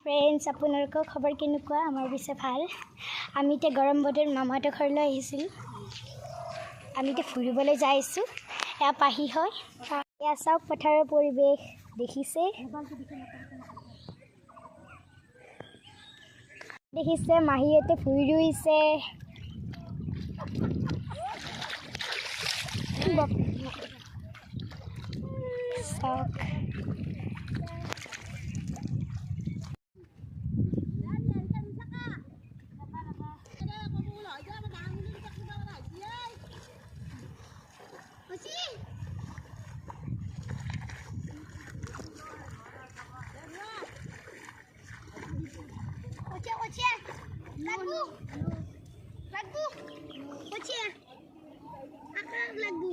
friends আপোনালোকৰ খবৰ কেনেকুৱা আমাৰ পিছে ভাল আমি এতিয়া গৰম বতৰ মামাহঁতৰ ঘৰলৈ আহিছিলোঁ আমি এতিয়া ফুৰিবলৈ যাই আছোঁ এয়া পাহি হয় এয়া চাওক পথাৰৰ পৰিৱেশ দেখিছে মাহীহঁতে ভুই ৰুইছে চাওক Lagu,